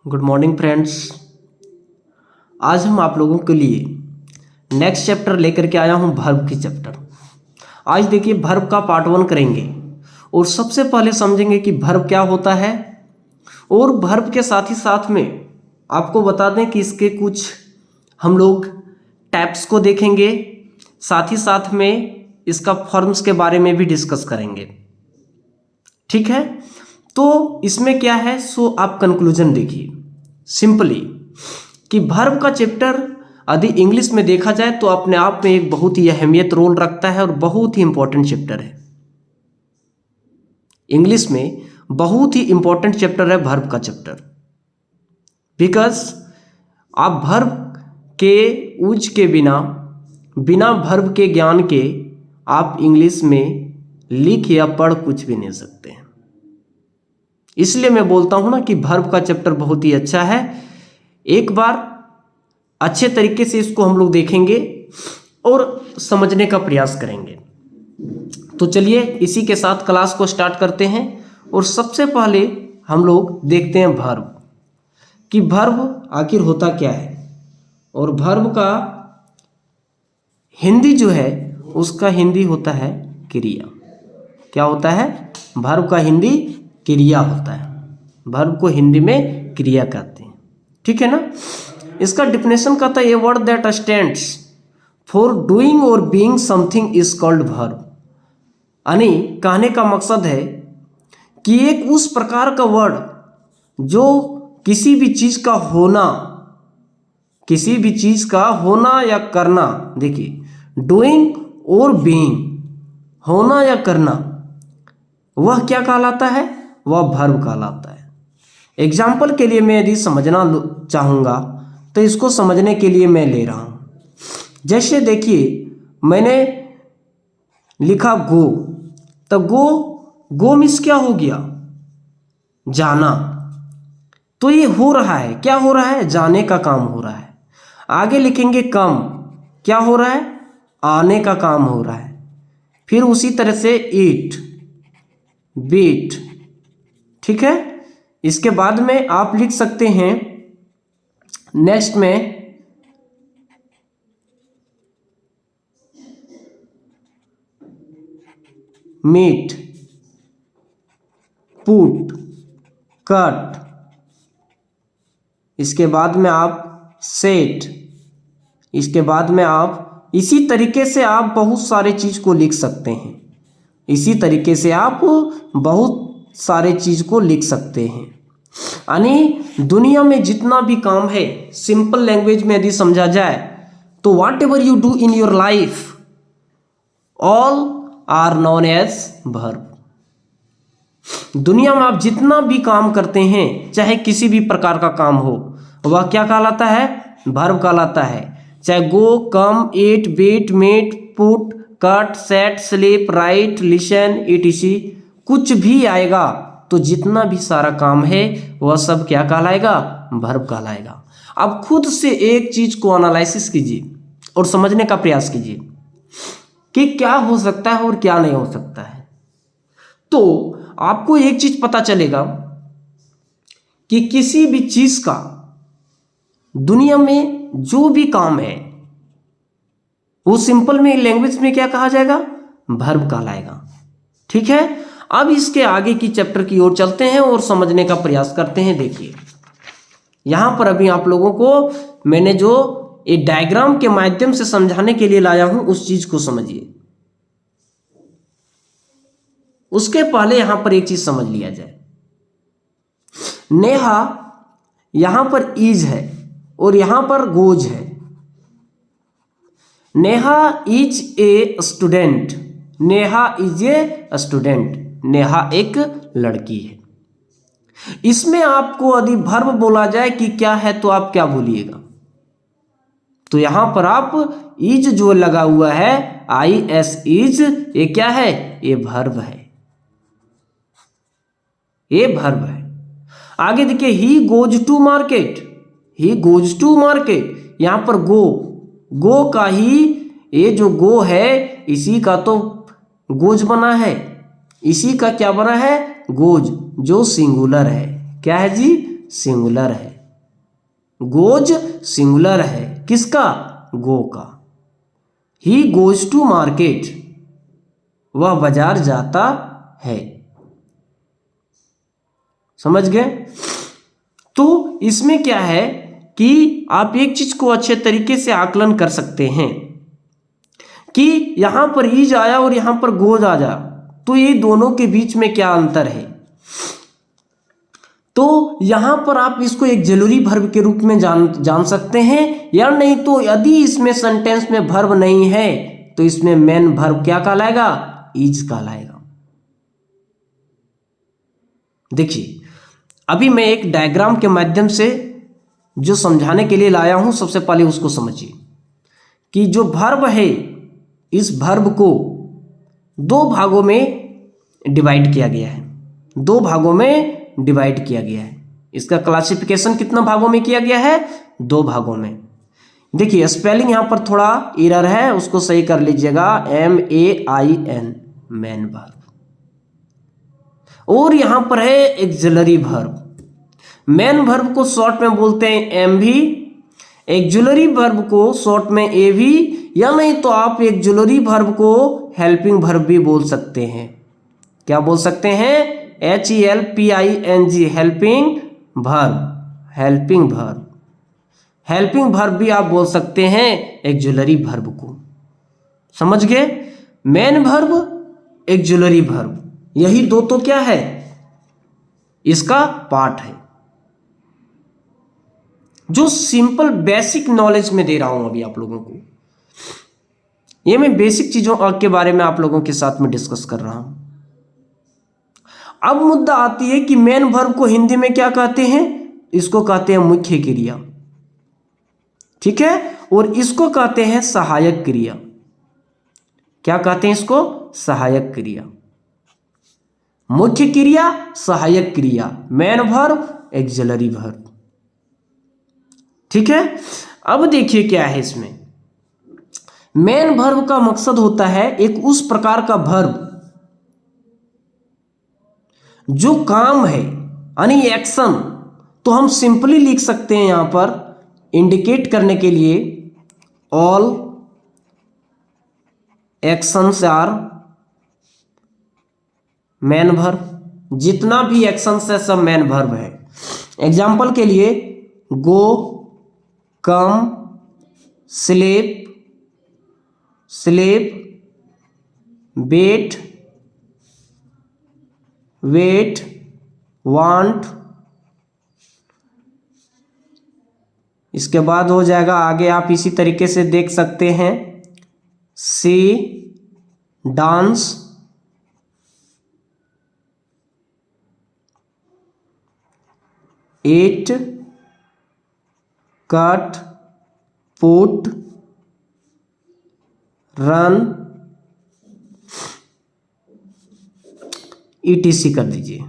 Good morning friends. आज हम आप लोगों के लिए नेक्स्ट चैप्टर लेकर के आया हूं, वर्ब की चैप्टर। आज देखिए वर्ब का पार्ट 1 करेंगे और सबसे पहले समझेंगे कि वर्ब क्या होता है, और वर्ब के साथ ही साथ में आपको बता दें कि इसके कुछ हम लोग टाइप्स को देखेंगे, साथ ही साथ में इसका फॉर्म्स के बारे में भी डिस्कस करेंगे। ठीक है, तो इसमें क्या है, सो आप कंक्लूजन देखिए सिंपली कि वर्ब का चैप्टर यदि इंग्लिश में देखा जाए तो अपने आप में एक बहुत ही अहमियत रोल रखता है और बहुत ही इंपॉर्टेंट चैप्टर है। इंग्लिश में बहुत ही इंपॉर्टेंट चैप्टर है वर्ब का चैप्टर, बिकॉज आप वर्ब के यूज के बिना वर्ब के ज्ञान के आप इंग्लिश में लिख या पढ़ कुछ भी नहीं सकते हैं। इसलिए मैं बोलता हूं ना कि वर्ब का चैप्टर बहुत ही अच्छा है। एक बार अच्छे तरीके से इसको हम लोग देखेंगे और समझने का प्रयास करेंगे। तो चलिए इसी के साथ क्लास को स्टार्ट करते हैं। और सबसे पहले हम लोग देखते हैं वर्ब कि वर्ब आखिर होता क्या है, और वर्ब का हिंदी जो है उसका हिंदी होता है क्रिया। क्या होता है? वर्ब का हिंदी क्रिया होता है। वर्ब को हिंदी में क्रिया कहते हैं। ठीक है ना। इसका डिफिनेशन कहता है, a word that stands for doing और being something is called verb. यानी कहने का मकसद है कि एक उस प्रकार का वर्ड जो किसी भी चीज का होना या करना, देखिए डूइंग और बीइंग, होना या करना, वह क्या कहलाता है? वह वर्ब कहलाता है। एग्जाम्पल के लिए मैं यदि समझना चाहूँगा तो इसको समझने के लिए मैं ले रहा हूँ। जैसे देखिए मैंने लिखा गो, तो गो मीन्स क्या हो गया? जाना। तो ये हो रहा है, क्या हो रहा है? जाने का काम हो रहा है। आगे लिखेंगे कम, क्या हो रहा है? आने का काम हो रहा है। फिर उसी तरह से ईट, बीट। ठीक है। इसके बाद में आप लिख सकते हैं नेक्स्ट में मीट, पुट, कट। इसके बाद में आप सेट। इसके बाद में आप इसी तरीके से आप बहुत सारे चीज को लिख सकते हैं। इसी तरीके से आप बहुत सारे चीज को लिख सकते हैं। यानी दुनिया में जितना भी काम है, सिंपल लैंग्वेज में यदि समझा जाए तो whatever you do in your life all are known as verb. दुनिया में आप जितना भी काम करते हैं, चाहे किसी भी प्रकार का काम हो, वह क्या कहलाता है? वर्ब कहलाता है। चाहे go, come, eat, beat, meet, put, cut, set, sleep, write, listen, ETC, कुछ भी आएगा तो जितना भी सारा काम है वह सब क्या कहलाएगा? वर्ब कहलाएगा। अब खुद से एक चीज को एनालिसिस कीजिए और समझने का प्रयास कीजिए कि क्या हो सकता है और क्या नहीं हो सकता है। तो आपको एक चीज पता चलेगा कि किसी भी चीज का दुनिया में जो भी काम है वो सिंपल में लैंग्वेज में क्या कहा जाएगा? वर्ब कहलाएगा। ठीक है। अब इसके आगे की चैप्टर की ओर चलते हैं और समझने का प्रयास करते हैं। देखिए यहां पर अभी आप लोगों को मैंने जो एक डायग्राम के माध्यम से समझाने के लिए लाया हूं, उस चीज को समझिए। उसके पहले यहां पर एक चीज समझ लिया जाए। नेहा यहां पर इज है और यहां पर गोज है। Neha is a student. Neha is a student. Neha एक लड़की है। इसमें आपको यदि वर्ब बोला जाए कि क्या है तो आप क्या बोलिएगा? तो यहां पर आप इज जो लगा हुआ है, आई एस इज, ये क्या है? ये वर्ब है। ये वर्ब है। आगे देखिए he goes to market. He goes to market, यहां पर गो का ही, ये जो गो है इसी का तो गोज बना है। इसी का क्या बना है? गोज, जो सिंगुलर है। क्या है जी? सिंगुलर है, गोज सिंगुलर है, किसका? गो का। ही गोज टू मार्केट, वह बाजार जाता है। समझ गए? तो इसमें क्या है कि आप एक चीज को अच्छे तरीके से आकलन कर सकते हैं कि यहां पर ईज आया और यहां पर गोज आ जा, तो ये दोनों के बीच में क्या अंतर है। तो यहां पर आप इसको एक जरूरी वर्ब के रूप में जान सकते हैं, या नहीं तो यदि इसमें सेंटेंस में वर्ब नहीं है तो इसमें मेन वर्ब क्या कहलाएगा? इज कहलाएगा। देखिए, अभी मैं एक डायग्राम के माध्यम से जो समझाने के लिए लाया हूं, सबसे पहले उसको समझिए कि जो वर्ब है, इस वर्ब को दो भागों में डिवाइड किया गया है। दो भागों में डिवाइड किया गया है। इसका क्लासिफिकेशन कितना भागों में किया गया है? दो भागों में। देखिए, स्पेलिंग यहां पर थोड़ा एरर है, उसको सही कर लीजिएगा। MAIN, मैन वर्ब, और यहां पर है एक्सिलरी वर्ब। मेन वर्ब को शॉर्ट में बोलते हैं MV, एक्सिलरी वर्ब को शॉर्ट में AV, या नहीं तो आप एक्सिलरी वर्ब को हेल्पिंग वर्ब भी बोल सकते हैं। क्या बोल सकते हैं? HELPING, helping verb, helping verb. Helping verb भी आप बोल सकते हैं एक्सिलरी वर्ब को। समझ गए? मेन वर्ब, एक्सिलरी वर्ब, यही दो तो क्या है? इसका पार्ट है, जो सिंपल बेसिक नॉलेज में दे रहा हूं अभी आप लोगों को। ये मैं बेसिक चीजों के बारे में आप लोगों के साथ में डिस्कस कर रहा हूं। अब मुद्दा आती है कि मेन वर्ब को हिंदी में क्या कहते हैं? इसको कहते हैं मुख्य क्रिया, ठीक है, और इसको कहते हैं सहायक क्रिया। क्या कहते हैं इसको? सहायक क्रिया। मुख्य क्रिया, सहायक क्रिया, मेन वर्ब, एक्सिलरी वर्ब, ठीक है। अब देखिए क्या है इसमें। मेन वर्ब का मकसद होता है एक उस प्रकार का वर्ब जो काम है, यानी एक्शन। तो हम सिंपली लिख सकते हैं यहां पर इंडिकेट करने के लिए, all actions are main verb. जितना भी एक्शंस है सब मेन वर्ब है। एग्जाम्पल के लिए, गो, कम, स्लीप, स्लीप, बेट, वेट, वांट। इसके बाद हो जाएगा आगे, आप इसी तरीके से देख सकते हैं, सी, डांस, ईट, कट, पुट, रन, ETC कर दीजिए।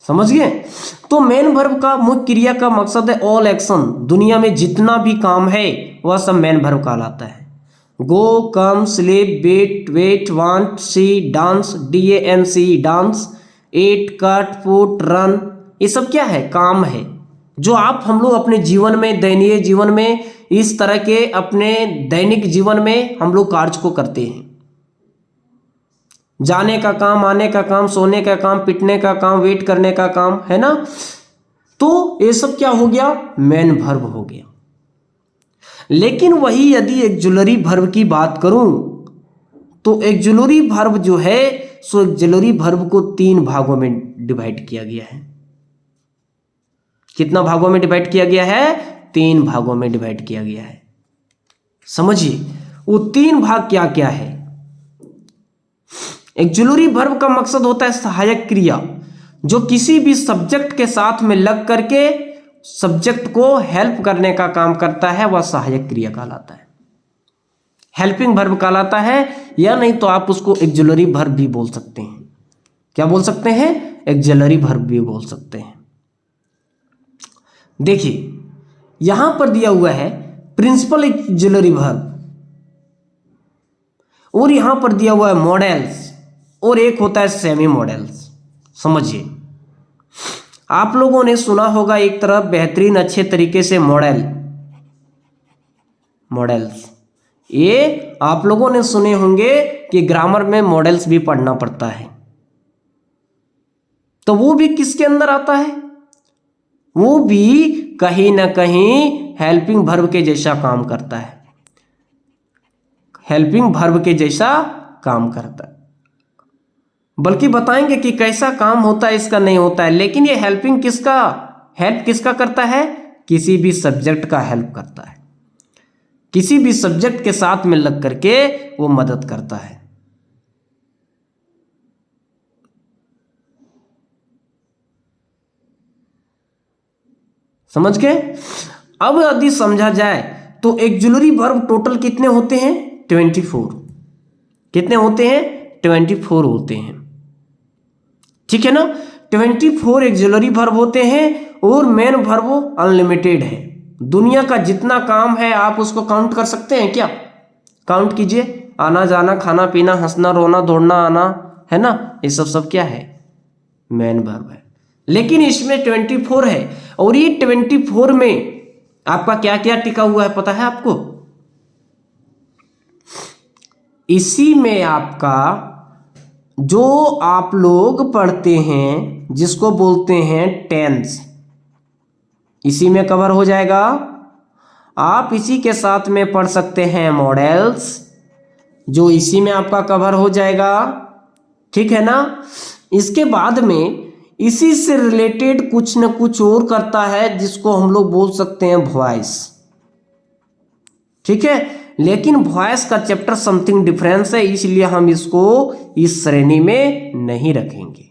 समझ गए? तो मेन वर्ब का मुख्य क्रिया का मकसद है ऑल एक्शन। दुनिया में जितना भी काम है वह सब मेन वर्ब कहलाता है। गो, कम, स्लीप, बेट, वेट, वांट, सी, डांस, DANCE, डांस, ईट, कट, पुट, रन, ये सब क्या है? काम है, जो आप हम लोग अपने जीवन में, दैनिक जीवन में, इस तरह के अपने दैनिक जीवन में हम लोग कार्य को करते हैं। जाने का काम, आने का काम, सोने का काम, पिटने का काम, वेट करने का काम, है ना। तो ये सब क्या हो गया? मेन वर्ब हो गया। लेकिन वही यदि एक्सिलरी वर्ब की बात करूं तो एक्सिलरी वर्ब जो है सो एक्सिलरी वर्ब को 3 भागों में डिवाइड किया गया है। कितना भागों में डिवाइड किया गया है? 3 भागों में डिवाइड किया गया है। समझिए वो 3 भाग क्या क्या है। एक्सिलरी वर्ब का मकसद होता है सहायक क्रिया, जो किसी भी सब्जेक्ट के साथ में लग करके सब्जेक्ट को हेल्प करने का काम करता है, वह सहायक क्रिया कहलाता है, हेल्पिंग वर्ब कहलाता है। या नहीं तो आप उसको एक्सिलरी वर्ब भी बोल सकते हैं। क्या बोल सकते हैं? एक्सिलरी वर्ब भी बोल सकते हैं। देखिए यहां पर दिया हुआ है प्रिंसिपल एक्सिलरी वर्ब, और यहां पर दिया हुआ है मॉडल्स, और एक होता है सेमी मॉडल्स। समझिए, आप लोगों ने सुना होगा एक तरफ बेहतरीन अच्छे तरीके से मॉडल्स, ये आप लोगों ने सुने होंगे कि ग्रामर में मॉडल्स भी पढ़ना पड़ता है। तो वो भी किसके अंदर आता है? वो भी कहीं ना कहीं हेल्पिंग वर्ब के जैसा काम करता है, हेल्पिंग वर्ब के जैसा काम करता है। बल्कि बताएंगे कि कैसा काम होता है, इसका नहीं होता है। लेकिन ये हेल्प किसका करता है? किसी भी सब्जेक्ट का हेल्प करता है, किसी भी सब्जेक्ट के साथ में लग करके वो मदद करता है। समझ गए? अब यदि समझा जाए तो एक्जुलरी वर्ब टोटल कितने होते हैं? 24। कितने होते हैं? 24 होते हैं। ठीक है ना? 24 एक्जुलरी वर्ब होते हैं और मेन वर्ब अनलिमिटेड है। दुनिया का जितना काम है आप उसको काउंट कर सकते हैं क्या? काउंट कीजिए। आना जाना, खाना पीना, हंसना रोना, दौड़ना आना, है ना? ये सब क्या है? मेन वर्ब है। लेकिन इसमें 24 है और ये 24 में आपका क्या क्या टिका हुआ है पता है आपको? इसी में आपका जो आप लोग पढ़ते हैं जिसको बोलते हैं टेंस, इसी में कवर हो जाएगा। आप इसी के साथ में पढ़ सकते हैं मॉडल्स, जो इसी में आपका कवर हो जाएगा। ठीक है ना? इसके बाद में इसी से रिलेटेड कुछ न कुछ और करता है जिसको हम लोग बोल सकते हैं वॉइस। ठीक है? लेकिन वॉइस का चैप्टर समथिंग डिफरेंस है, इसलिए हम इसको इस श्रेणी में नहीं रखेंगे।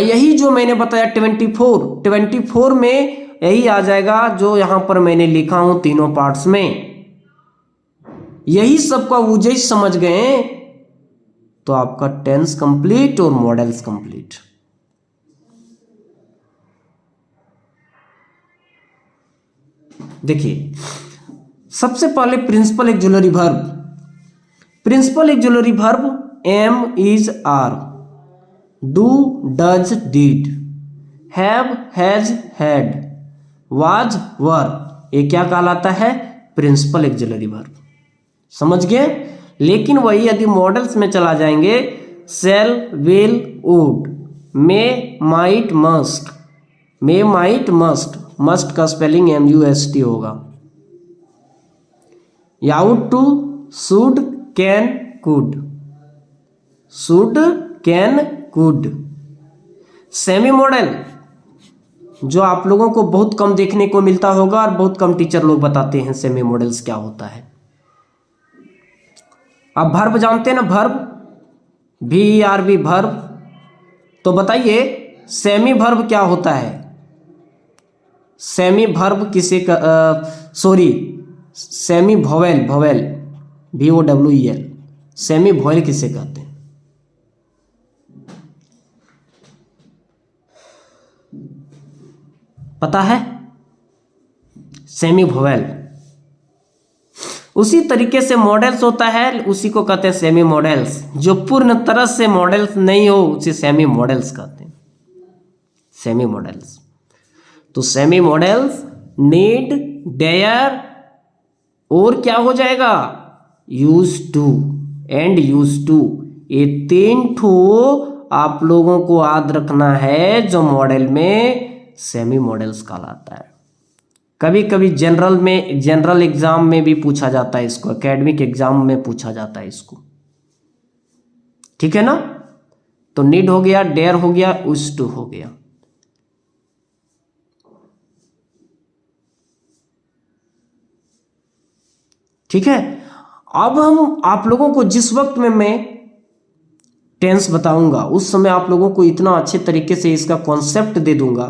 यही जो मैंने बताया 24 में यही आ जाएगा जो यहां पर मैंने लिखा हूं तीनों पार्ट्स में। यही सबका वजह समझ गए तो आपका टेंस कंप्लीट और मॉडल्स कंप्लीट। देखिए, सबसे पहले principal auxiliary verb. Principal auxiliary verb am is are, do does did, have has had, was were, ये क्या कहलाता है? Principal auxiliary verb. समझ गए? लेकिन वही यदि मॉडल्स में चला जाएंगे, shall, will, would, may, might, must. May, might, must, must का स्पेलिंग MUST होगा। Ought to, should, can, could, should, can, could. Semi modal जो आप लोगों को बहुत कम देखने को मिलता होगा और बहुत कम टीचर लोग बताते हैं सेमी मॉडल्स क्या होता है। आप वर्ब जानते हैं ना? Verb, VERB verb. तो बताइए सेमी वर्ब क्या होता है? सेमी वर्ब किसे sorry, semi vowel, VOWEL, semi vowel किसे कहते हैं? पता है? Semi vowel. उसी तरीके से मॉडल्स होता है, उसी को कहते हैं सेमी मॉडल्स। जो पूर्ण तरह से मॉडल्स नहीं हो उसे सेमी मॉडल्स कहते हैं, सेमी मॉडल्स। तो सेमी मॉडल्स नीड, डेयर और क्या हो जाएगा? Use to and use to. ये 3 ठो आप लोगों को याद रखना है जो मॉडल में सेमी मॉडल्स कहलाता है। कभी कभी जनरल एग्जाम में भी पूछा जाता है इसको, एकेडमिक एग्जाम में पूछा जाता है इसको। ठीक है ना? तो नीड हो गया, डेयर हो गया, यूज टू हो गया। ठीक है? अब हम आप लोगों को जिस वक्त में मैं टेंस बताऊंगा उस समय आप लोगों को इतना अच्छे तरीके से इसका कॉन्सेप्ट दे दूंगा,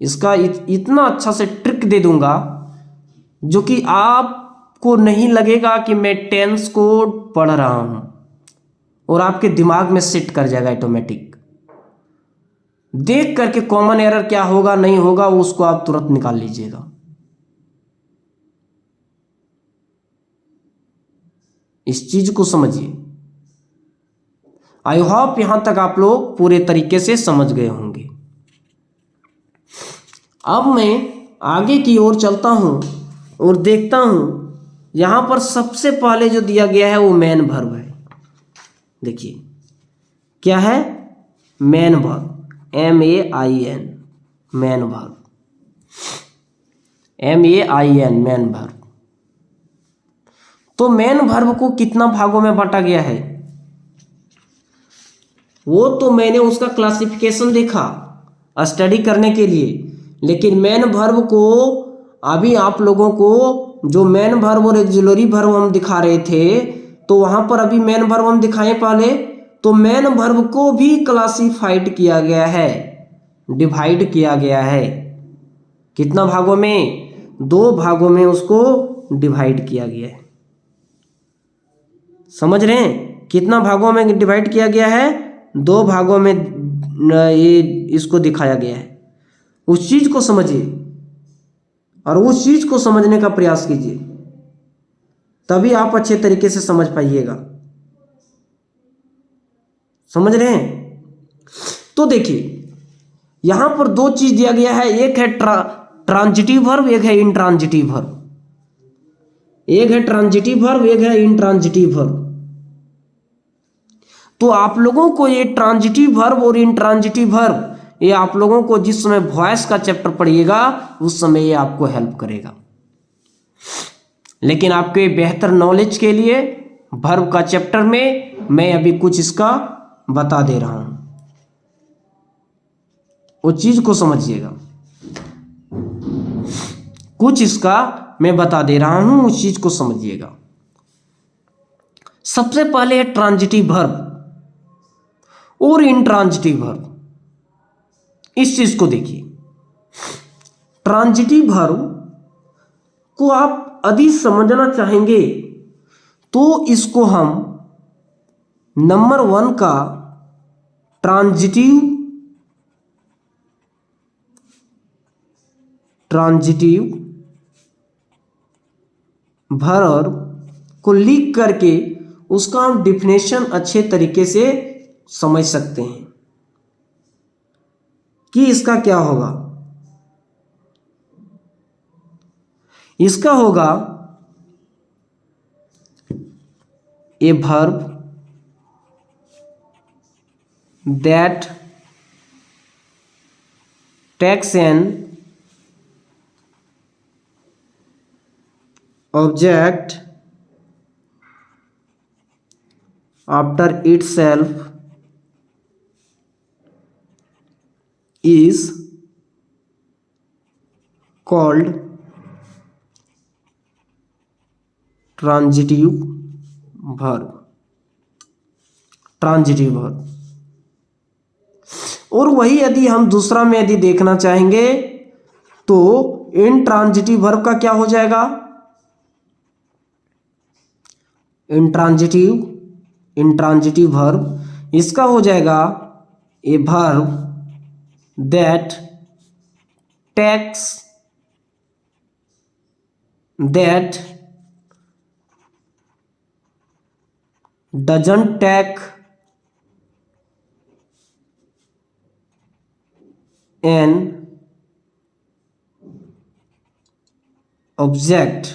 इसका इतना अच्छा से ट्रिक दे दूंगा जो कि आपको नहीं लगेगा कि मैं टेंस को पढ़ रहा हूं, और आपके दिमाग में सेट कर जाएगा ऑटोमेटिक। देख करके कॉमन एरर क्या होगा नहीं होगा उसको आप तुरंत निकाल लीजिएगा। इस चीज को समझिए। आई होप यहां तक आप लोग पूरे तरीके से समझ गए होंगे। अब मैं आगे की ओर चलता हूं और देखता हूं यहां पर सबसे पहले जो दिया गया है वो मेन वर्ब है। देखिए क्या है, main verb, MAIN, main verb, MAIN, main verb. तो मेन वर्ब को कितना भागों में बांटा गया है वो तो मैंने उसका क्लासिफिकेशन देखा स्टडी करने के लिए, लेकिन मेन वर्ब को अभी आप लोगों को जो मेन वर्ब और ऑक्सिलरी वर्ब हम दिखा रहे थे, तो वहां पर अभी मेन वर्ब हम दिखाए पहले, तो मेन वर्ब को भी क्लासिफाइड किया गया है, डिवाइड किया गया है। कितना भागों में? 2 भागों में उसको डिवाइड किया गया है। समझ रहे हैं? कितना भागों में डिवाइड किया गया है? 2 भागों में ये इसको दिखाया गया है। उस चीज को समझिए और उस चीज को समझने का प्रयास कीजिए, तभी आप अच्छे तरीके से समझ पाइएगा। समझ रहे हैं? तो देखिए यहां पर 2 चीज दिया गया है, एक है ट्रांजिटिव वर्ब, एक है इंट्रांजिटिव वर्ब। एक है ट्रांजिटिव वर्ब, एक है इंट्रांजिटिव वर्ब। तो आप लोगों को ये ट्रांजिटिव वर्ब और इंट्रांजिटिव वर्ब, ये आप लोगों को जिस समय वॉइस का चैप्टर पढ़िएगा उस समय ये आपको हेल्प करेगा। लेकिन आपके बेहतर नॉलेज के लिए वर्ब का चैप्टर में मैं अभी कुछ इसका बता दे रहा हूं, उस चीज को समझिएगा। कुछ इसका मैं बता दे रहा हूं, उस चीज को समझिएगा। सबसे पहले है ट्रांजिटिव वर्ब और इंट्रांजिटिव वर्ब। इस चीज को देखिए, ट्रांजिटिव वर्ब को आप यदि समझना चाहेंगे तो इसको हम नंबर 1 का ट्रांजिटिव वर्ब को लिख करके उसका हम डिफिनेशन अच्छे तरीके से समझ सकते हैं कि इसका क्या होगा। इसका होगा a verb that takes an object after itself is called transitive verb। Transitive verb. और वही यदि हम दूसरा में यदि देखना चाहेंगे तो इंट्रांजिटिव वर्ब का क्या हो जाएगा? इंट्रांजिटिव वर्ब इसका हो जाएगा ए verb that doesn't take an object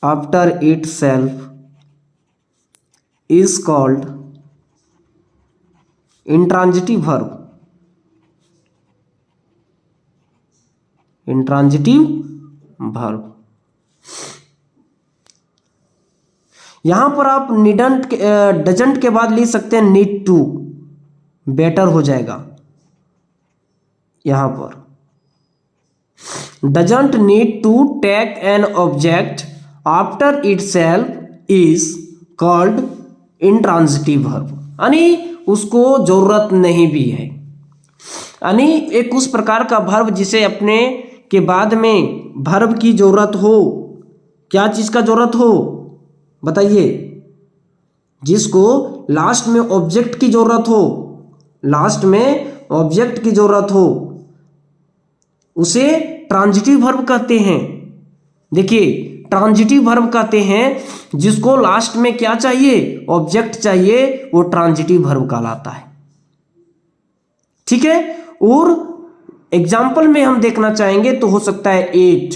after itself is called intransitive verb। intransitive verb। यहां पर आप डजंट के बाद लिख सकते हैं नीड टू, बेटर हो जाएगा। यहां पर doesn't need to take an object after itself is called intransitive verb, यानी उसको जरूरत नहीं भी है। यानी एक उस प्रकार का वर्ब जिसे अपने के बाद में वर्ब की जरूरत हो। क्या चीज का जरूरत हो बताइए? जिसको लास्ट में ऑब्जेक्ट की जरूरत हो, लास्ट में ऑब्जेक्ट की जरूरत हो, उसे ट्रांजिटिव वर्ब कहते हैं। देखिए ट्रांजिटिव वर्ब कहते हैं जिसको लास्ट में क्या चाहिए, ऑब्जेक्ट चाहिए, वो ट्रांजिटिव वर्ब कहलाता है। ठीक है, और एग्जाम्पल में हम देखना चाहेंगे तो हो सकता है एट,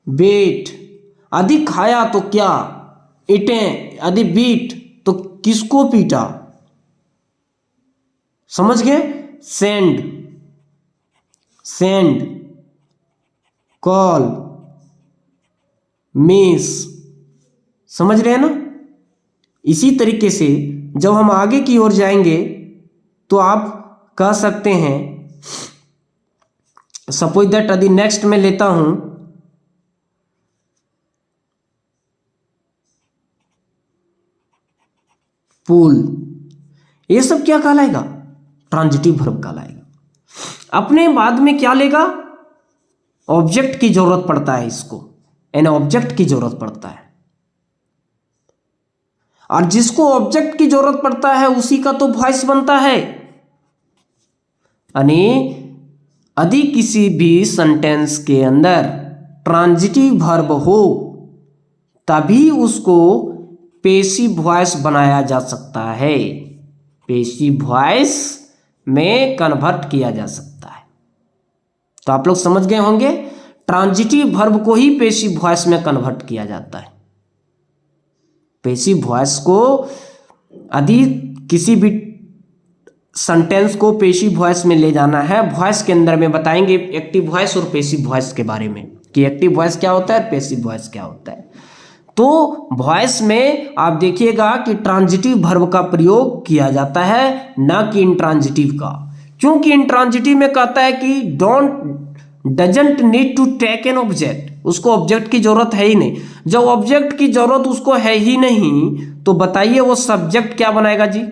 बेट, अधिक खाया तो क्या, इटें, अधिक बीट तो किसको पीटा, समझ गए, सेंड, सेंड, कॉल, मिस, समझ रहे हैं ना। इसी तरीके से जब हम आगे की ओर जाएंगे तो आप कह सकते हैं, सपोज दैट यदि नेक्स्ट में लेता हूं पूल, ये सब क्या कहलाएगा, ट्रांजिटिव वर्ब कहलाएगा। अपने बाद में क्या लेगा, ऑब्जेक्ट की जरूरत पड़ता है, इसको यानी ऑब्जेक्ट की जरूरत पड़ता है, और जिसको ऑब्जेक्ट की जरूरत पड़ता है उसी का तो वॉइस बनता है। यानी यदि किसी भी सेंटेंस के अंदर ट्रांजिटिव वर्ब हो तभी उसको पेसिव वॉइस बनाया जा सकता है, पेसिव वॉइस में कन्वर्ट किया जा सकता है। तो आप लोग समझ गए होंगे, ट्रांजिटिव वर्ब को ही पेसिव वॉइस में कन्वर्ट किया जाता है। पेसिव वॉइस को यदि किसी भी सेंटेंस को पेसिव वॉइस में ले जाना है, वॉइस के अंदर में बताएंगे एक्टिव वॉइस और पेसिव वॉइस के बारे में कि एक्टिव वॉइस क्या होता है, पेसिव वॉइस क्या होता है। तो वॉइस में आप देखिएगा कि ट्रांजिटिव वर्ब का प्रयोग किया जाता है, ना कि इंट्रांजिटिव का, क्योंकि इंट्रांजिटिव में कहता है कि doesn't need to take an object, उसको ऑब्जेक्ट की जरूरत है ही नहीं। जब ऑब्जेक्ट की जरूरत उसको है ही नहीं तो बताइए वो सब्जेक्ट क्या बनाएगा जी,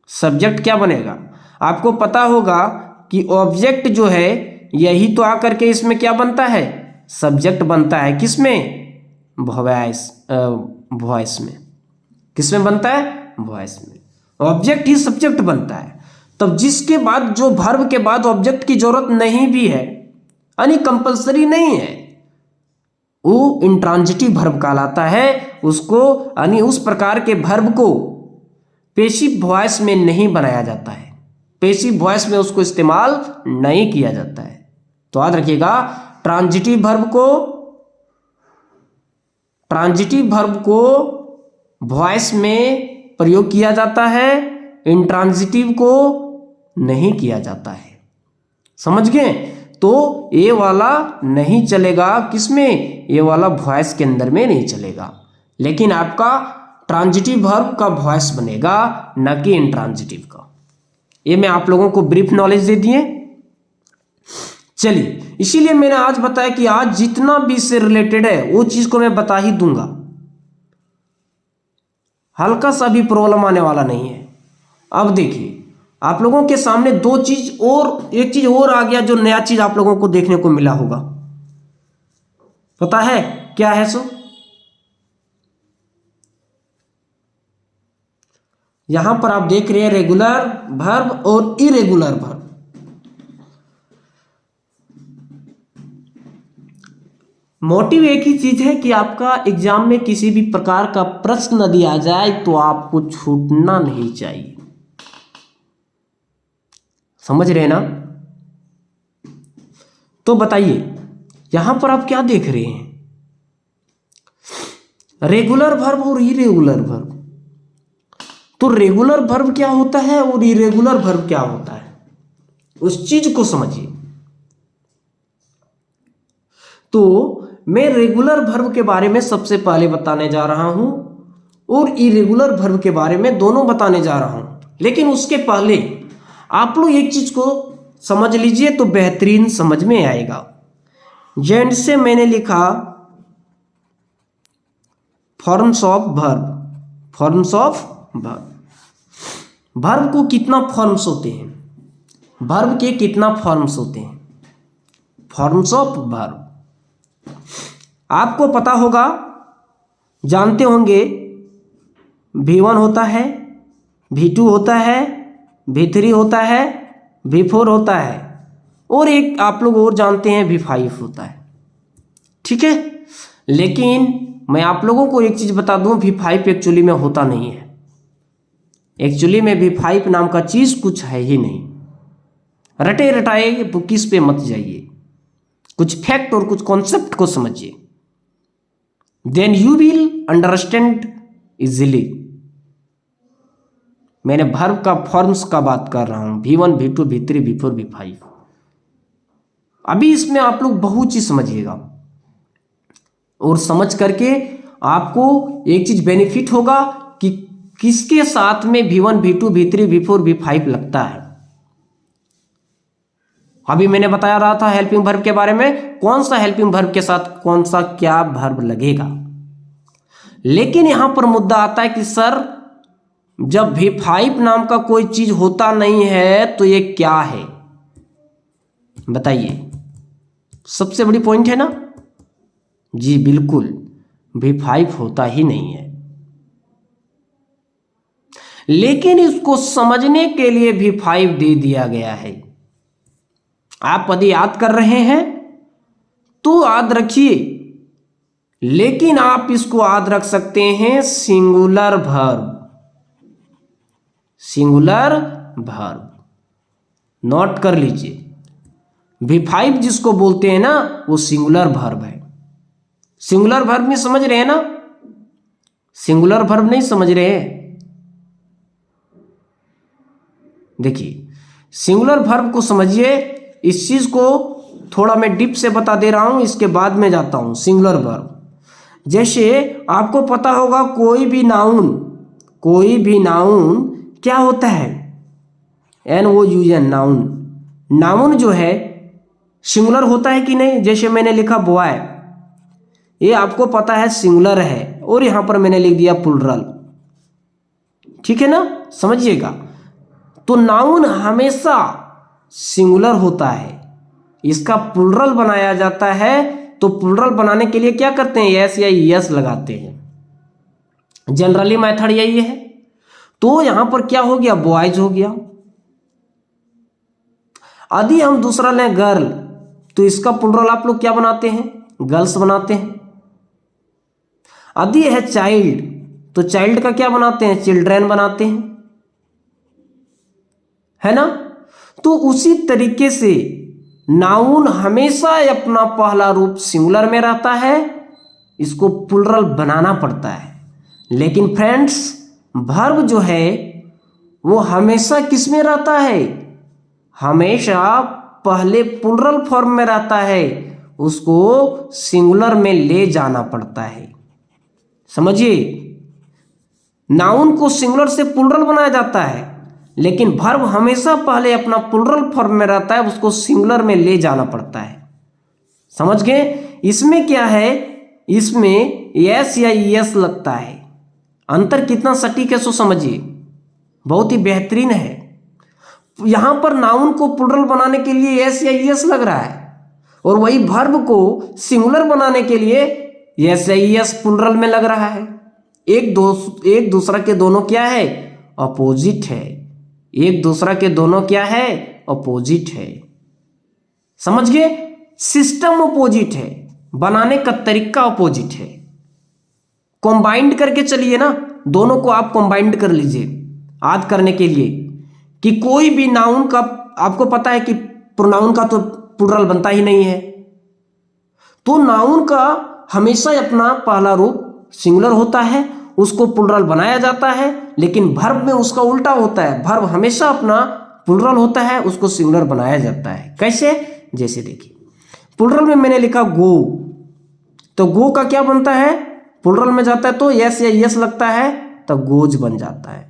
सब्जेक्ट क्या बनेगा। आपको पता होगा कि ऑब्जेक्ट जो है यही तो आकर के इसमें क्या बनता है, सब्जेक्ट बनता है। किसमें, वॉइस में। किसमें बनता है, वॉइस में। ऑब्जेक्ट ही सब्जेक्ट बनता है। तब जिसके बाद जो वर्ब के बाद ऑब्जेक्ट की जरूरत नहीं भी है, यानी कंपलसरी नहीं है, वो इंट्रांजिटिव वर्ब कहलाता है। उसको यानी उस प्रकार के वर्ब को पेसिव वॉइस में नहीं बनाया जाता है, पेसिव वॉइस में उसको इस्तेमाल नहीं किया जाता है। तो याद रखिएगा, ट्रांजिटिव वर्ब को वॉइस में प्रयोग किया जाता है, इंट्रांजिटिव को नहीं किया जाता है। समझ गए। तो ये वाला नहीं चलेगा, किसमें, ये वाला वॉइस के अंदर में नहीं चलेगा, लेकिन आपका ट्रांजिटिव वर्ब का वॉइस बनेगा, न कि इंट्रांजिटिव का। ये मैं आप लोगों को ब्रीफ नॉलेज दे दिए। चलिए, इसीलिए मैंने आज बताया कि आज जितना भी इससे रिलेटेड है वो चीज को मैं बता ही दूंगा, हल्का सा भी प्रॉब्लम आने वाला नहीं है। अब देखिए, आप लोगों के सामने दो चीज और, एक चीज और आ गया जो नया चीज आप लोगों को देखने को मिला होगा। पता है क्या है सो? यहां पर आप देख रहे हैं रेगुलर वर्ब और इरेगुलर वर्ब। मोटिव एक ही चीज है कि आपका एग्जाम में किसी भी प्रकार का प्रश्न दिया जाए तो आपको छूटना नहीं चाहिए। समझ रहे हैं ना? तो बताइए, यहां पर आप क्या देख रहे हैं, रेगुलर वर्ब और इरेगुलर वर्ब। तो रेगुलर वर्ब क्या होता है और इरेगुलर वर्ब क्या होता है, उस चीज को समझिए। तो मैं रेगुलर वर्ब के बारे में सबसे पहले बताने जा रहा हूं और इरेगुलर वर्ब के बारे में दोनों बताने जा रहा हूं। लेकिन उसके पहले आप लोग एक चीज को समझ लीजिए तो बेहतरीन समझ में आएगा। जेंड से मैंने लिखा forms of verb, forms of verb. Verb को कितना फॉर्म्स होते हैं, वर्ब के कितना फॉर्म्स होते हैं, फॉर्म्स ऑफ वर्ब। आपको पता होगा, जानते होंगे, V1 होता है, V2 होता है, V3 होता है, V4 होता है, और एक आप लोग और जानते हैं V5 होता है। ठीक है। लेकिन मैं आप लोगों को एक चीज बता दूं, V5 एक्चुअली में होता नहीं है। एक्चुअली में V5 नाम का चीज कुछ है ही नहीं। रटे रटाए बुकिस पे मत जाइए, कुछ फैक्ट और कुछ कॉन्सेप्ट को समझिए, then you will understand easily. मैंने वर्ब का फॉर्म्स का बात कर रहा हूं, V1 V2 V3 V4 V5। अभी इसमें आप लोग बहुत चीज समझिएगा और समझ करके आपको एक चीज बेनिफिट होगा कि किसके साथ में V1 V2 V3 V4 V5 लगता है। अभी मैंने बताया रहा था हेल्पिंग वर्ब के बारे में, कौन सा हेल्पिंग वर्ब के साथ कौन सा क्या वर्ब लगेगा। लेकिन यहां पर मुद्दा आता है कि सर जब V5 नाम का कोई चीज होता नहीं है तो ये क्या है, बताइए। सबसे बड़ी पॉइंट है ना जी, बिल्कुल V5 होता ही नहीं है। लेकिन इसको समझने के लिए V5 दे दिया गया है। आप यदि याद कर रहे हैं तो याद रखिए, लेकिन आप इसको याद रख सकते हैं singular verb. Singular verb note कर लीजिए, V5 जिसको बोलते हैं ना वो सिंगुलर वर्ब है। सिंगुलर वर्ब में समझ रहे हैं ना, सिंगुलर वर्ब नहीं समझ रहे हैं। देखिए सिंगुलर वर्ब को समझिए, इस चीज को थोड़ा मैं डीप से बता दे रहा हूं, इसके बाद में जाता हूं। सिंगुलर वर्ब जैसे आपको पता होगा कोई भी नाउन क्या होता है, NOUN नाउन। नाउन जो है सिंगुलर होता है कि नहीं। जैसे मैंने लिखा बॉय, ये आपको पता है सिंगुलर है और यहां पर मैंने लिख दिया प्लुरल, ठीक है ना, समझिएगा। तो नाउन हमेशा सिंगुलर होता है, इसका प्लुरल बनाया जाता है तो प्लुरल बनाने के लिए क्या करते हैं, एस या यस लगाते हैं। जनरली मेथड यही है। तो यहां पर क्या हो गया, बॉयज हो गया। यदि हम दूसरा लें गर्ल, तो इसका प्लुरल आप लोग क्या बनाते हैं, गर्ल्स बनाते हैं। यदि है चाइल्ड, तो चाइल्ड का क्या बनाते हैं, चिल्ड्रेन बनाते हैं, है ना। तो उसी तरीके से नाउन हमेशा अपना पहला रूप सिंगुलर में रहता है, इसको प्लुरल बनाना पड़ता है। लेकिन फ्रेंड्स वर्ब जो है वो हमेशा किस में रहता है, हमेशा पहले प्लुरल फॉर्म में रहता है, उसको सिंगुलर में ले जाना पड़ता है। समझिए, नाउन को सिंगुलर से प्लुरल बनाया जाता है, लेकिन वर्ब हमेशा पहले अपना प्लुरल फॉर्म में रहता है, उसको सिंगुलर में ले जाना पड़ता है। समझ गए। इसमें क्या है, इसमें यस या यस लगता है। अंतर कितना सटीक है सो समझिए, बहुत ही बेहतरीन है। यहां पर नाउन को प्लुरल बनाने के लिए यस या यस लग रहा है, और वही वर्ब को सिंगुलर बनाने के लिए यस या यस प्लुरल में लग रहा है। एक दूसरा के दोनों क्या है, अपोजिट है। एक दूसरा के दोनों क्या है, अपोजिट है। समझ गए, सिस्टम अपोजिट है, बनाने का तरीका अपोजिट है। कंबाइंड करके चलिए ना, दोनों को आप कंबाइंड कर लीजिए याद करने के लिए कि कोई भी नाउन का, आपको पता है कि प्रोनाउन का तो प्लुरल बनता ही नहीं है, तो नाउन का हमेशा अपना पहला रूप सिंगुलर होता है, उसको प्लुरल बनाया जाता है। लेकिन वर्ब में उसका उल्टा होता है, वर्ब हमेशा अपना प्लुरल होता है, उसको सिंगुलर बनाया जाता है। कैसे, जैसे देखिए प्लुरल में मैंने लिखा गो, तो गो का क्या बनता है, प्लुरल में जाता है तो यस या यस लगता है, तो गोज बन जाता है।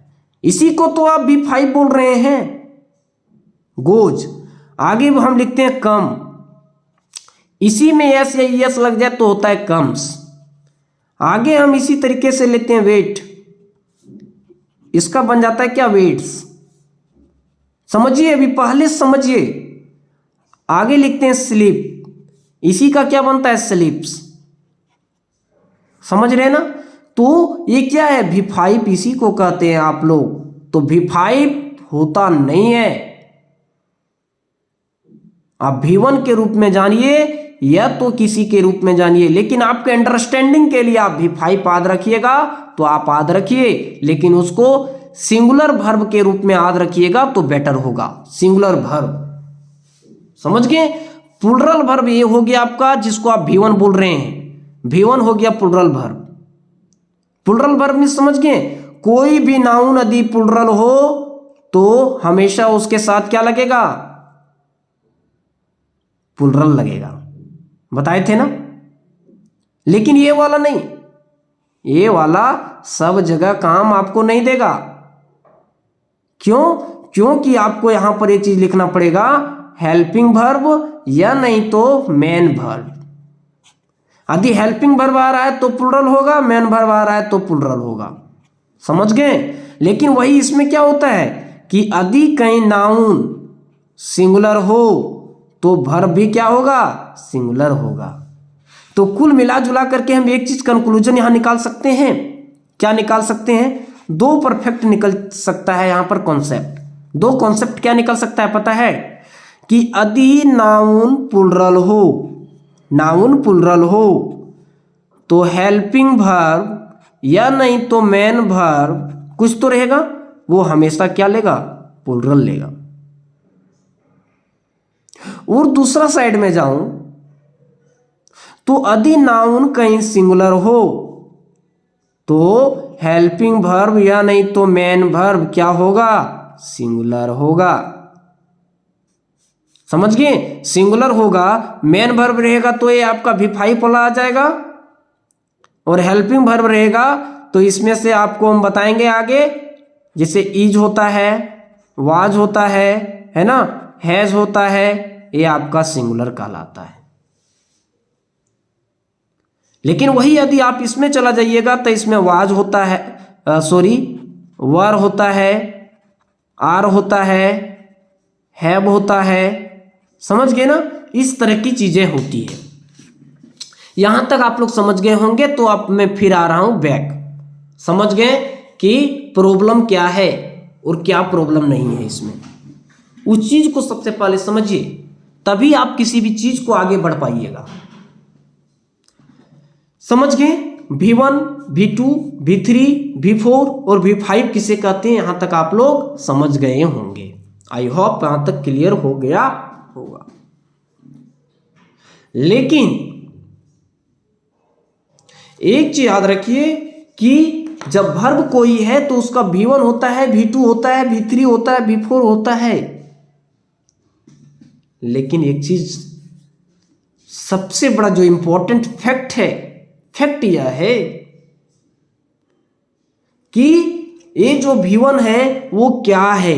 इसी को तो आप V5 बोल रहे हैं, गोज। आगे हम लिखते हैं कम, इसी में यस या यस लग जाए तो होता है कम्स। आगे हम इसी तरीके से लेते हैं वेट, इसका बन जाता है क्या, वेट्स। समझिए, अभी पहले समझिए। आगे लिखते हैं स्लीप, इसी का क्या बनता है, स्लीप्स। समझ रहे हैं ना। तो ये क्या है, V5 इसी को कहते हैं आप लोग। तो V5 होता नहीं है। आप V1 के रूप में जानिए या तो किसी के रूप में जानिए, लेकिन आपके अंडरस्टैंडिंग के लिए आप भी फाइव याद रखिएगा तो आप याद रखिए, लेकिन उसको सिंगुलर वर्ब के रूप में याद रखिएगा तो बेटर होगा। सिंगुलर वर्ब, समझ गए? प्लूरल वर्ब ये हो गया आपका जिसको आप V1 बोल रहे हैं, V1 हो गया प्लूरल वर्ब। प्लूरल वर्ब में समझ गए, कोई भी नाउन यदि प्लूरल हो तो हमेशा उसके साथ क्या लगेगा? प्लूरल लगेगा, बताए थे ना। लेकिन ये वाला नहीं, ये वाला सब जगह काम आपको नहीं देगा। क्यों? क्योंकि आपको यहां पर एक चीज लिखना पड़ेगा, हेल्पिंग वर्ब या नहीं तो मेन वर्ब। यदि हेल्पिंग वर्ब आ रहा है तो प्लूरल होगा, मेन वर्ब आ रहा है तो प्लूरल होगा, समझ गए? लेकिन वही इसमें क्या होता है कि यदि कहीं नाउन सिंगुलर हो तो वर्ब भी क्या होगा? सिंगुलर होगा। तो कुल मिला जुला करके हम एक चीज कंक्लूजन यहां निकाल सकते हैं। क्या निकाल सकते हैं? दो परफेक्ट निकल सकता है यहां पर कॉन्सेप्ट। दो कॉन्सेप्ट क्या निकल सकता है पता है? कि यदि नाउन प्लूरल हो, नाउन प्लूरल हो तो हेल्पिंग वर्ब या नहीं तो मेन वर्ब कुछ तो रहेगा, वो हमेशा क्या लेगा? प्लूरल लेगा। और दूसरा साइड में जाऊं तो यदि नाउन कहीं सिंगुलर हो तो हेल्पिंग वर्ब या नहीं तो मेन वर्ब क्या होगा? सिंगुलर होगा। समझ गए? सिंगुलर होगा, मेन वर्ब रहेगा तो ये आपका V5 वाला आ जाएगा, और हेल्पिंग वर्ब रहेगा तो इसमें से आपको हम बताएंगे आगे, जैसे इज होता है, वाज होता है ना, हैज होता है, ये आपका सिंगुलर कहलाता है। लेकिन वही यदि आप इसमें चला जाइएगा तो इसमें वाज होता है, वर होता है, आर होता है, हैव होता है, समझ गए ना? इस तरह की चीजें होती है। यहां तक आप लोग समझ गए होंगे, तो अब मैं फिर आ रहा हूं बैक। समझ गए कि प्रॉब्लम क्या है और क्या प्रॉब्लम नहीं है इसमें। उस चीज को सबसे पहले समझिए, तभी आप किसी भी चीज को आगे बढ़ पाइएगा। समझ गए? V1, V2, V3, V4 और V5 किसे कहते हैं, यहां तक आप लोग समझ गए होंगे। आई होप यहां तक क्लियर हो गया होगा। लेकिन एक चीज याद रखिए कि जब वर्ब कोई है तो उसका V1 होता है, V2 होता है, V3 होता है, V4 होता है। लेकिन एक चीज सबसे बड़ा जो इंपॉर्टेंट फैक्ट है, फैक्ट यह है कि ये जो V1 है वो क्या है।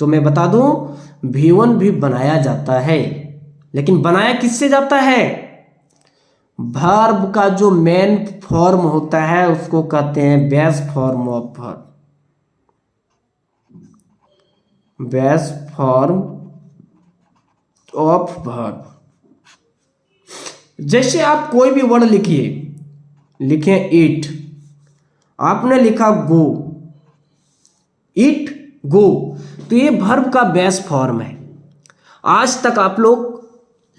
तो मैं बता दूं, V1 भी बनाया जाता है, लेकिन बनाया किससे जाता है? वर्ब का जो मेन फॉर्म होता है उसको कहते हैं base form of verb. Base form of verb. जैसे आप कोई भी वर्ड लिखिए, लिखें इट, आपने लिखा गो, इट गो, तो ये वर्ब का बेस फॉर्म है। आज तक आप लोग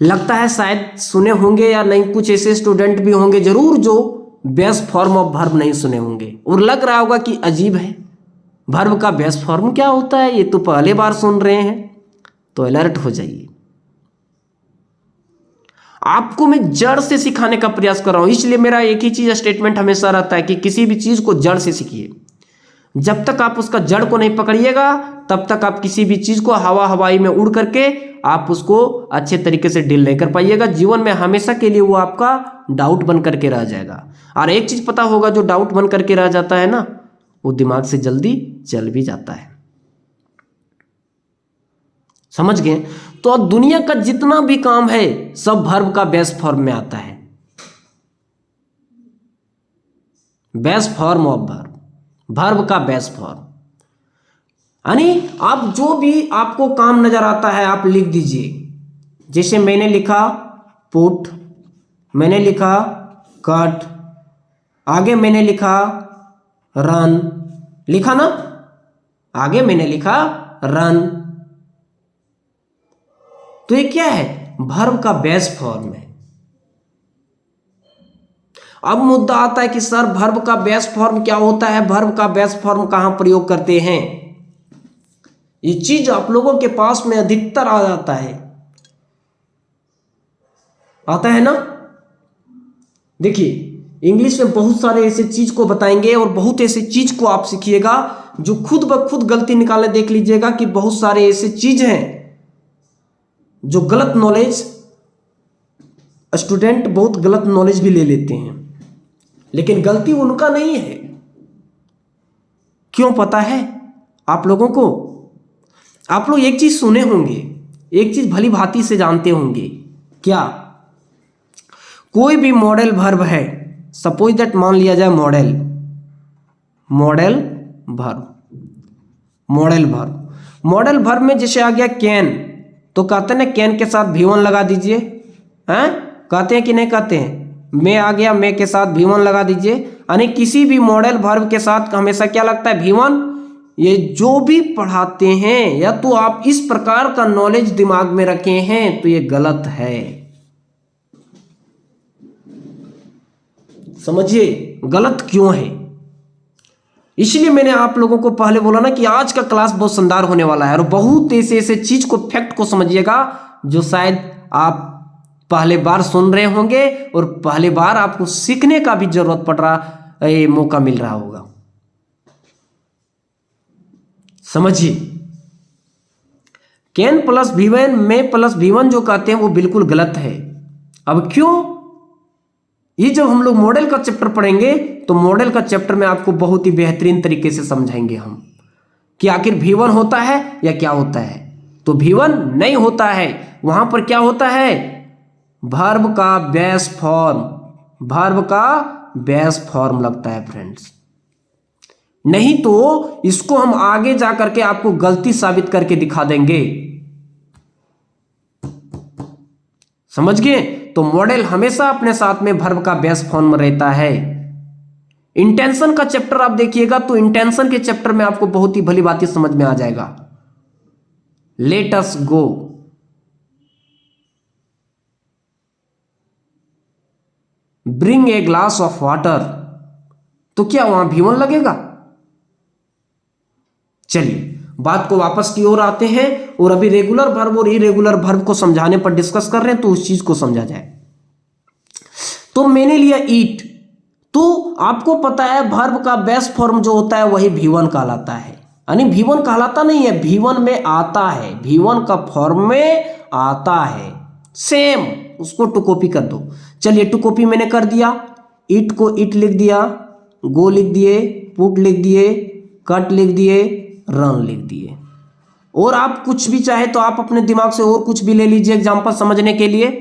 लगता है शायद सुने होंगे या नहीं, कुछ ऐसे स्टूडेंट भी होंगे जरूर जो बेस फॉर्म ऑफ वर्ब नहीं सुने होंगे, और लग रहा होगा कि अजीब है, वर्ब का बेस फॉर्म क्या होता है, ये तो पहले बार सुन रहे हैं। तो अलर्ट हो जाइए, आपको मैं जड़ से सिखाने का प्रयास कर रहा हूं। इसलिए मेरा एक ही चीज स्टेटमेंट हमेशा रहता है कि किसी भी चीज को जड़ से सीखिए। जब तक आप उसका जड़ को नहीं पकड़िएगा तब तक आप किसी भी चीज को हवाई में उड़ करके आप उसको अच्छे तरीके से डील नहीं कर पाइएगा। जीवन में हमेशा के लिए वो आपका डाउट बन करके रह जाएगा। और एक चीज पता होगा, जो डाउट बन करके रह जाता है ना, वो दिमाग से जल्दी चल भी जाता है। समझ गए? तो दुनिया का जितना भी काम है सब वर्ब का बेस फॉर्म में आता है। Base form of verb, verb का बेस फॉर्म। यानी आप जो भी आपको काम नजर आता है आप लिख दीजिए। जैसे मैंने लिखा पुट, मैंने लिखा कट, आगे मैंने लिखा रन, लिखा ना, आगे मैंने लिखा रन। तो ये क्या है? वर्ब का बेस फॉर्म है। अब मुद्दा आता है कि सर वर्ब का बेस फॉर्म क्या होता है, वर्ब का बेस फॉर्म कहां प्रयोग करते हैं। ये चीज आप लोगों के पास में अधिकतर आ जाता है, आता है ना। देखिए इंग्लिश में बहुत सारे ऐसे चीज को बताएंगे और बहुत ऐसे चीज को आप सीखिएगा जो खुद ब खुद गलती निकालने देख लीजिएगा कि बहुत सारे ऐसे चीज हैं जो गलत नॉलेज, स्टूडेंट बहुत गलत नॉलेज भी ले लेते हैं, लेकिन गलती उनका नहीं है। क्यों पता है आप लोगों को? आप लोग एक चीज सुने होंगे, एक चीज भली भांति से जानते होंगे। क्या? कोई भी मॉडल वर्ब है, सपोज दैट मान लिया जाए मॉडल वर्ब में जैसे आ गया कैन, तो कहते हैं ना कैन के साथ V1 लगा दीजिए, हैं? कहते हैं कि नहीं कहते हैं? मैं आ गया, मैं के साथ V1 लगा दीजिए। यानी किसी भी मॉडल वर्ब के साथ हमेशा क्या लगता है? V1। ये जो भी पढ़ाते हैं या तो आप इस प्रकार का नॉलेज दिमाग में रखे हैं तो ये गलत है। समझिए गलत क्यों है। इसलिए मैंने आप लोगों को पहले बोला ना कि आज का क्लास बहुत शानदार होने वाला है और बहुत ऐसे चीज को, फैक्ट को समझिएगा जो शायद आप पहले बार सुन रहे होंगे और पहले बार आपको सीखने का भी जरूरत पड़ रहा, ये मौका मिल रहा होगा। समझिए कैन प्लस V1 में प्लस V1 जो कहते हैं वो बिल्कुल गलत है। अब क्यों? ये जब हम लोग मॉडल का चैप्टर पढ़ेंगे तो मॉडल का चैप्टर में आपको बहुत ही बेहतरीन तरीके से समझाएंगे हम कि आखिर V1 होता है या क्या होता है। तो V1 नहीं होता है, वहां पर क्या होता है? वर्ब का बेस फॉर्म, वर्ब का बेस फॉर्म लगता है फ्रेंड्स। नहीं तो इसको हम आगे जा करके आपको गलती साबित करके दिखा देंगे। समझ गए? तो मॉडल हमेशा अपने साथ में वर्ब का बेस फॉर्म रहता है। इंटेंशन का चैप्टर आप देखिएगा तो इंटेंशन के चैप्टर में आपको बहुत ही भली बात समझ में आ जाएगा। Let us go, bring a glass of water, तो क्या वहां V1 लगेगा? चलिए बात को वापस की ओर आते हैं और अभी रेगुलर वर्ब और इरेगुलर वर्ब को समझाने पर डिस्कस कर रहे हैं तो उस चीज को समझा जाए। तो मैंने लिया ईट, तो आपको पता है वर्ब का बेस फॉर्म जो होता है वही V1 कहलाता है। यानी V1 कहलाता नहीं है, V1 में आता है, V1 का फॉर्म में आता है। सेम उसको टू कॉपी कर दो। चलिए टू कॉपी मैंने कर दिया। ईट को ईट लिख दिया, गो लिख दिए, पुट लिख दिए, कट लिख दिए, रन लिख दिए। और आप कुछ भी चाहे तो आप अपने दिमाग से और कुछ भी ले लीजिए एग्जांपल समझने के लिए,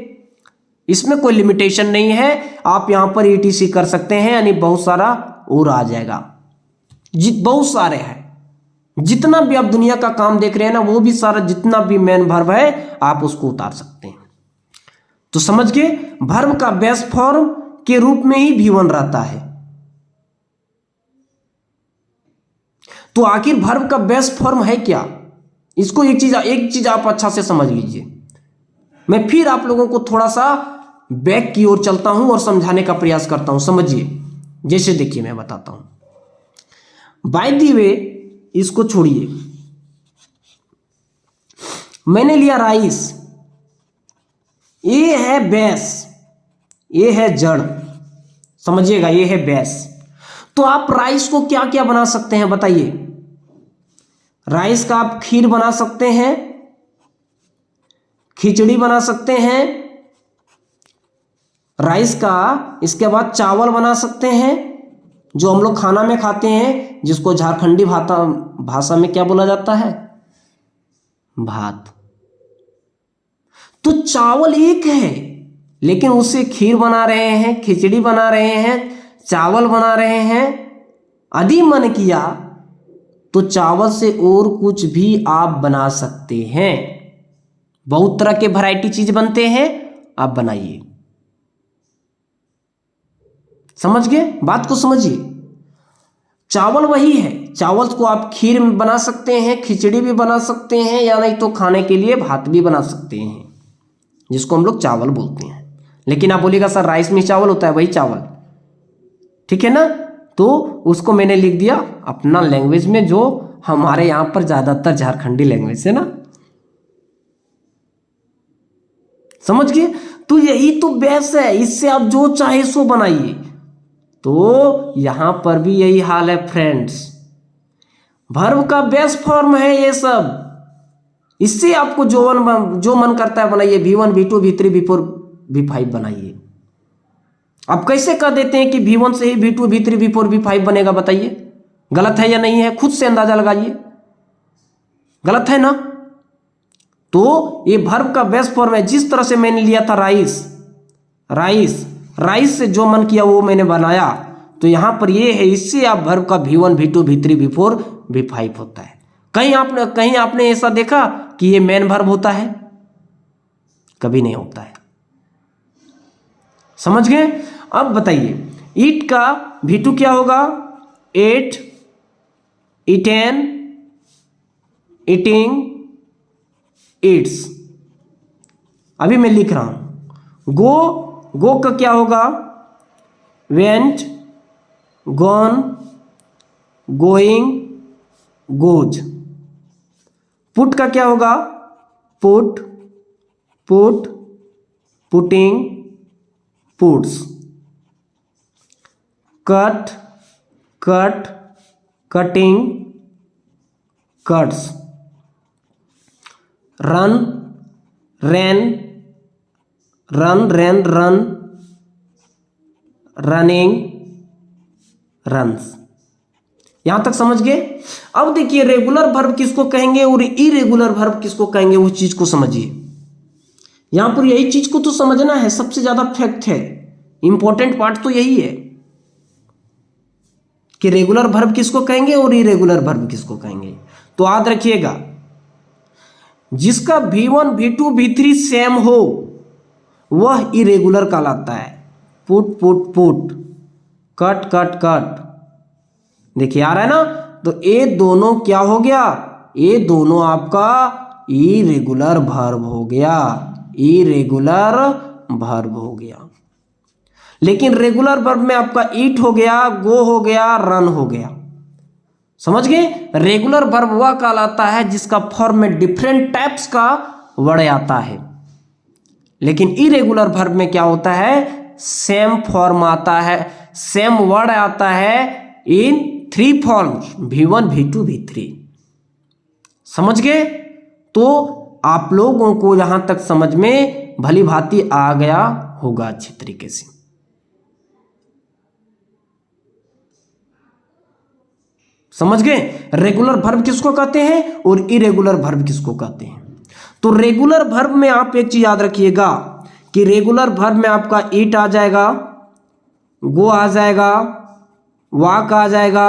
इसमें कोई लिमिटेशन नहीं है। आप यहां पर ETC कर सकते हैं, यानी बहुत सारा और आ जाएगा। बहुत सारे हैं, जितना भी आप दुनिया का काम देख रहे हैं ना वो भी सारा जितना भी मेन वर्ब है आप उसको उतार सकते हैं। तो समझ गए, वर्ब का बेस फॉर्म के रूप में ही V1 रहता है। तो आखिर वर्ब का बेस फॉर्म है क्या? इसको एक चीज आप अच्छा से समझ लीजिए। मैं फिर आप लोगों को थोड़ा सा बैक की ओर चलता हूं और समझाने का प्रयास करता हूं। समझिए, जैसे देखिए मैं बताता हूं। बाय द वे इसको छोड़िए, मैंने लिया राइस, ये है बेस, ये है जड़, समझिएगा ये है बेस। तो आप राइस को क्या क्या बना सकते हैं बताइए? राइस का आप खीर बना सकते हैं, खिचड़ी बना सकते हैं राइस का, इसके बाद चावल बना सकते हैं जो हम लोग खाना में खाते हैं, जिसको झारखंडी भाषा में क्या बोला जाता है? भात। तो चावल एक है लेकिन उससे खीर बना रहे हैं, खिचड़ी बना रहे हैं, चावल बना रहे हैं। यदि मन किया तो चावल से और कुछ भी आप बना सकते हैं। बहुत तरह के वैरायटी चीज बनते हैं, आप बनाइए। समझ गए? बात को समझिए। चावल वही है, चावल को आप खीर में बना सकते हैं, खिचड़ी भी बना सकते हैं, या नहीं तो खाने के लिए भात भी बना सकते हैं। जिसको हम लोग चावल बोलते हैं। लेकिन आप बोलिएगा सर राइस में चावल होता है, वही चावल, ठीक है ना। तो उसको मैंने लिख दिया अपना लैंग्वेज में, जो हमारे यहाँ पर ज्यादातर झारखंडी लैंग्वेज है ना, समझ गए। तो यही तो बेस है, इससे आप जो चाहे सो बनाइए। तो यहां पर भी यही हाल है फ्रेंड्स, वर्ब का बेस फॉर्म है ये सब। इससे आपको जो मन करता है बनाइए, V1 V2 V3 V4 V5 बनाइए। आप कैसे कह देते हैं कि V1 से ही V2 V3 V4 V5 बनेगा, बताइए गलत है या नहीं है, खुद से अंदाजा लगाइए, गलत है ना। तो ये वर्ब का बेस फॉर्म है। जिस तरह से मैंने लिया था राइस, राइस राइस से जो मन किया वो मैंने बनाया, तो यहां पर ये है, इससे आप वर्ब का V1 V2 V3 V4 V5 होता है। कहीं आपने ऐसा देखा कि ये मेन वर्ब होता है? कभी नहीं होता है, समझ गए। अब बताइए ईट का V2 क्या होगा? Ate, eaten, eating, eats. अभी मैं लिख रहा हूं। गो का क्या होगा? Went, gone, going, goes. Put का क्या होगा? Put, put, putting, puts. Cut, cut, cutting, cuts. Run, ran, run, ran, run, running, runs. यहां तक समझ गए। अब देखिए रेगुलर वर्ब किसको कहेंगे और इरेगुलर वर्ब किसको कहेंगे, उस चीज को समझिए। यहां पर यही चीज को तो समझना है, सबसे ज्यादा फैक्ट है, इंपॉर्टेंट पार्ट तो यही है कि रेगुलर वर्ब किसको कहेंगे और इरेगुलर वर्ब किसको कहेंगे। तो याद रखिएगा, जिसका V1 V2 V3 सेम हो वह इरेगुलर कहलाता है। Put, put, put, cut, cut, cut. देखिए आ रहा है ना। तो ये दोनों क्या हो गया? ये दोनों आपका इरेगुलर वर्ब हो गया, इरेगुलर वर्ब हो गया। लेकिन रेगुलर वर्ब में आपका ईट हो गया, गो हो गया, रन हो गया, समझ गए। रेगुलर वर्ब वह कहलाता है जिसका फॉर्म में डिफरेंट टाइप्स का वर्ड आता है। लेकिन इरेगुलर वर्ब में क्या होता है? सेम फॉर्म आता है, सेम वर्ड आता है इन 3 फॉर्म्स, V1 V2 V3। समझ गए। तो आप लोगों को यहां तक समझ में भली भांति आ गया होगा अच्छी तरीके से। समझ गए रेगुलर वर्ब किसको कहते हैं और इरेगुलर वर्ब किसको कहते हैं। तो रेगुलर वर्ब में आप एक चीज याद रखिएगा कि रेगुलर वर्ब में आपका ईट आ जाएगा, गो आ जाएगा, वॉक आ जाएगा,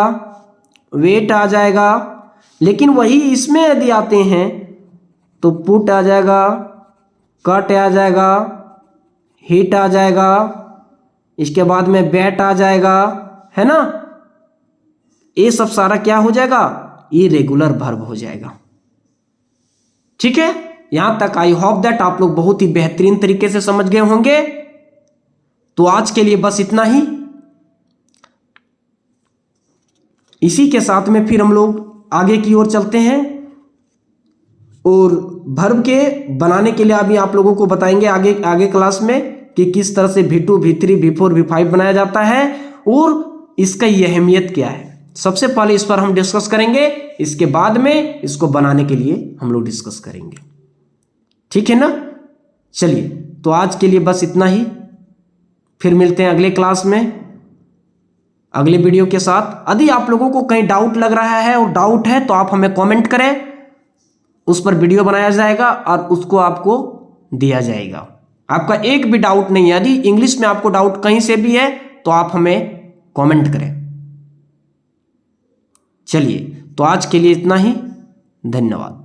वेट आ जाएगा। लेकिन वही इसमें यदि आते हैं तो पुट आ जाएगा, कट आ जाएगा, हिट आ जाएगा, इसके बाद में बैट आ जाएगा, है ना। ये सब सारा क्या हो जाएगा? इरेगुलर वर्ब हो जाएगा। ठीक है, यहां तक आई होप दैट आप लोग बहुत ही बेहतरीन तरीके से समझ गए होंगे। तो आज के लिए बस इतना ही। इसी के साथ में फिर हम लोग आगे की ओर चलते हैं और वर्ब के बनाने के लिए अभी आप लोगों को बताएंगे आगे क्लास में कि किस तरह से V2 V3 V4 V5 बनाया जाता है और इसका ये अहमियत क्या है। सबसे पहले इस पर हम डिस्कस करेंगे, इसके बाद में इसको बनाने के लिए हम लोग डिस्कस करेंगे। ठीक है ना। चलिए, तो आज के लिए बस इतना ही। फिर मिलते हैं अगले क्लास में अगले वीडियो के साथ। यदि आप लोगों को कहीं डाउट लग रहा है और डाउट है तो आप हमें कमेंट करें, उस पर वीडियो बनाया जाएगा और उसको आपको दिया जाएगा। आपका एक भी डाउट नहीं है, यदि इंग्लिश में आपको डाउट कहीं से भी है तो आप हमें कमेंट करें। चलिए, तो आज के लिए इतना ही। धन्यवाद।